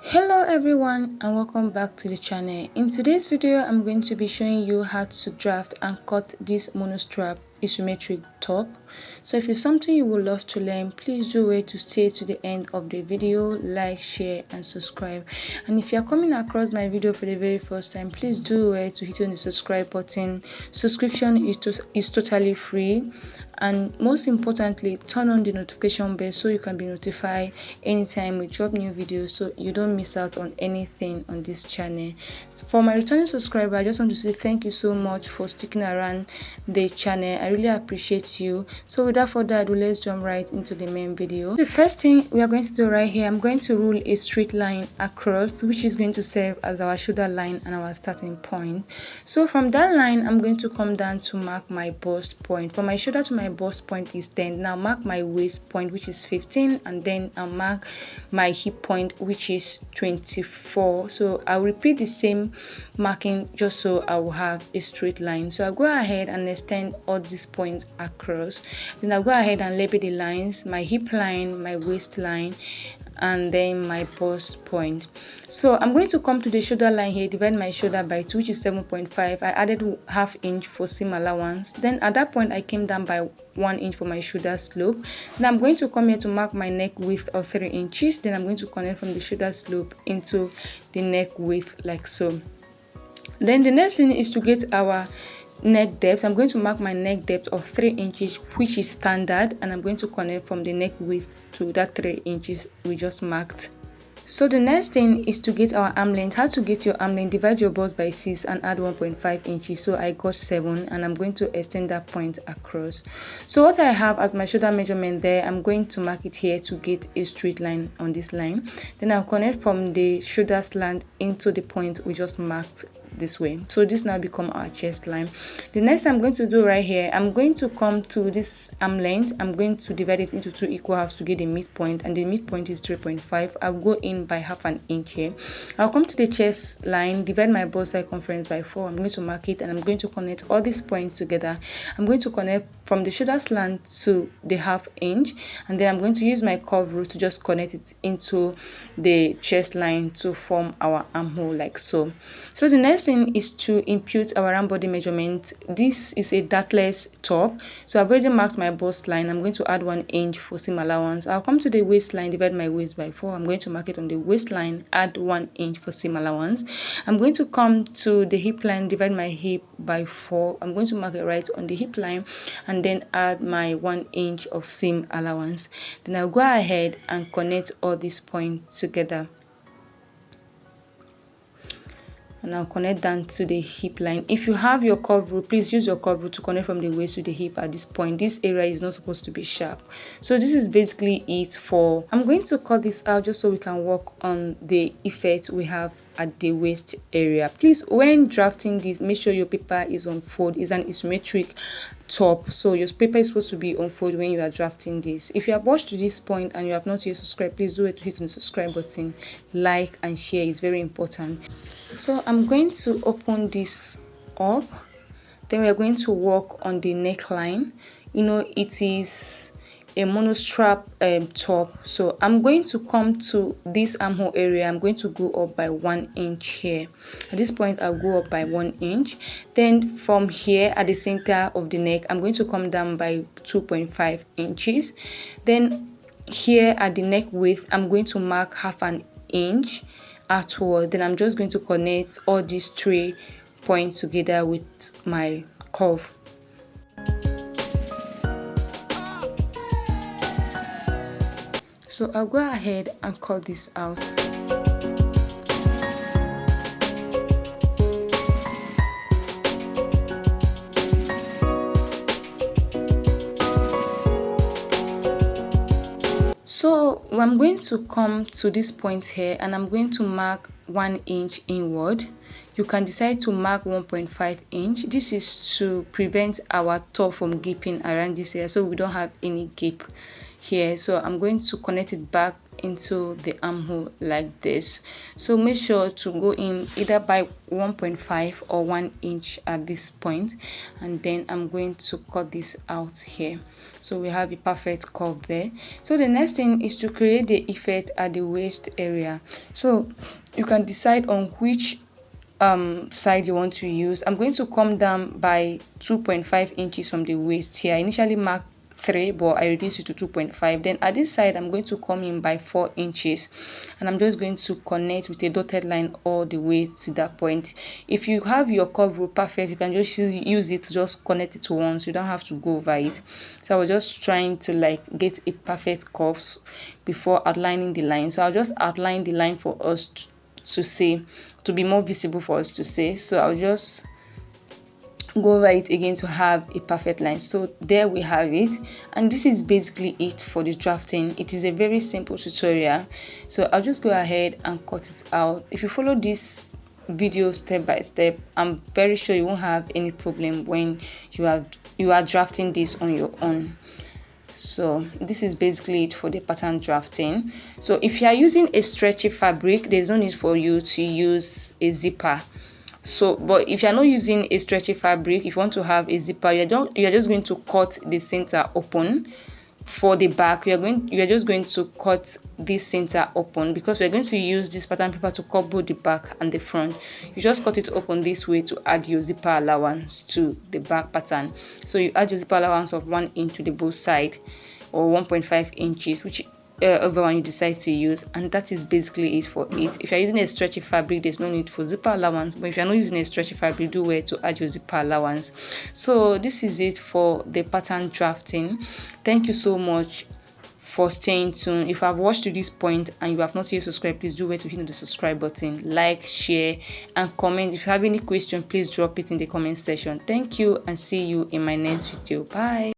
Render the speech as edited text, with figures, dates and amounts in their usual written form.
Hello everyone and welcome back to the channel. In today's video I'm going to be showing you how to draft and cut this monostrap asymmetric top. So if it's something you would love to learn, please do wait to stay to the end of the video, like, share and subscribe. And if you are coming across my video for the very first time, please do wait to hit on the subscribe button. Subscription is totally free, and most importantly, turn on the notification bell so you can be notified anytime we drop new videos, so you don't miss out on anything on this channel. For my returning subscriber, I just want to say thank you so much for sticking around the channel. I really appreciate you. So without further ado, let's jump right into the main video. The first thing we are going to do right here, I'm going to rule a straight line across, which is going to serve as our shoulder line and our starting point. So from that line, I'm going to come down to mark my bust point. From my shoulder to my bust point is 10. Now mark my waist point, which is 15, and then I'll mark my hip point, which is 24. So I'll repeat the same marking just so I will have a straight line. So I'll go ahead and extend all these points across. Then I'll go ahead and label the lines: my hip line, my waist line, and then my bust point. So I'm going to come to the shoulder line here, divide my shoulder by 2, which is 7.5. I added half inch for seam allowance. Then at that point I came down by 1 inch for my shoulder slope. Then I'm going to come here to mark my neck width of 3 inches. Then I'm going to connect from the shoulder slope into the neck width like so. Then the next thing is to get our neck depth. I'm going to mark my neck depth of 3 inches, which is standard, and I'm going to connect from the neck width to that 3 inches we just marked. So the next thing is to get our arm length. How to get your arm length: divide your bust by 6 and add 1.5 inches. So I got 7, and I'm going to extend that point across. So what I have as my shoulder measurement there, I'm going to mark it here to get a straight line on this line. Then I'll connect from the shoulder slant into the point we just marked this way. So this now become our chest line. The next I'm going to do right here, I'm going to come to this arm length. I'm going to divide it into 2 equal halves to get the midpoint, and the midpoint is 3.5. I'll go in by half an inch here. I'll come to the chest line, divide my bust circumference by 4. I'm going to mark it, and I'm going to connect all these points together. I'm going to connect from the shoulder slant to the half inch, and then I'm going to use my curve rule to just connect it into the chest line to form our armhole like so. So the next thing is to impute our round body measurement. This is a dartless top, so I've already marked my bust line. I'm going to add 1 inch for seam allowance. I'll come to the waistline, divide my waist by 4. I'm going to mark it on the waistline, add 1 inch for seam allowance. I'm going to come to the hip line, divide my hip by 4. I'm going to mark it right on the hip line, and then add my 1 inch of seam allowance. Then I'll go ahead and connect all these points together, and I'll connect down to the hip line. If you have your curve rule, please use your curve rule to connect from the waist to the hip at this point. This area is not supposed to be sharp. So this is basically it for. I'm going to cut this out just so we can work on the effect we have at the waist area. Please, when drafting this, make sure your paper is on fold. It's an asymmetric top, so your paper is supposed to be on fold when you are drafting this. If you have watched to this point and you have not yet subscribed, please do it to hit on the subscribe button, like and share. It's very important. So I'm going to open this up, then we are going to work on the neckline. You know, it is a monostrap top, so I'm going to come to this armhole area. I'm going to go up by 1 inch here. At this point I'll go up by 1 inch. Then from here at the center of the neck, I'm going to come down by 2.5 inches. Then here at the neck width, I'm going to mark half an inch outward. Then I'm just going to connect all these 3 points together with my curve. So I'll go ahead and cut this out. So I'm going to come to this point here, and I'm going to mark 1 inch inward. You can decide to mark 1.5 inch. This is to prevent our top from gaping around this area, so we don't have any gap here. So I'm going to connect it back into the armhole like this. So make sure to go in either by 1.5 or 1 inch at this point, and then I'm going to cut this out here. So we have a perfect curve there. So the next thing is to create the effect at the waist area. So you can decide on which side you want to use. I'm going to come down by 2.5 inches from the waist here. I initially marked 3, but I reduced it to 2.5. Then at this side, I'm going to come in by 4 inches, and I'm just going to connect with a dotted line all the way to that point. If you have your curve rule perfect, you can just use it to just connect it once. You don't have to go over it. So I was just trying to like get a perfect curve before outlining the line. So I'll just outline the line for us to see, to be more visible for us to see. So I'll just go over it again to have a perfect line. So there we have it, and this is basically it for the drafting. It is a very simple tutorial, so I'll just go ahead and cut it out. If you follow this video step by step, I'm very sure you won't have any problem when you are drafting this on your own. So this is basically it for the pattern drafting. So if you are using a stretchy fabric, there's no need for you to use a zipper. So but if you're not using a stretchy fabric, if you want to have a zipper, you're just going to cut the center open. For the back, you're just going to cut this center open, because we're going to use this pattern paper to cut both the back and the front. You just cut it open this way to add your zipper allowance to the back pattern. So you add your zipper allowance of 1 inch to the both side, or 1.5 inches, which over one you decide to use, and that is basically it for it. If you're using a stretchy fabric, there's no need for zipper allowance, but if you're not using a stretchy fabric, do where to add your zipper allowance. So this is it for the pattern drafting. Thank you so much for staying tuned. If I've watched to this point and you have not yet subscribed, please do where to hit the subscribe button, like, share, and comment. If you have any question, please drop it in the comment section. Thank you, and see you in my next video. Bye.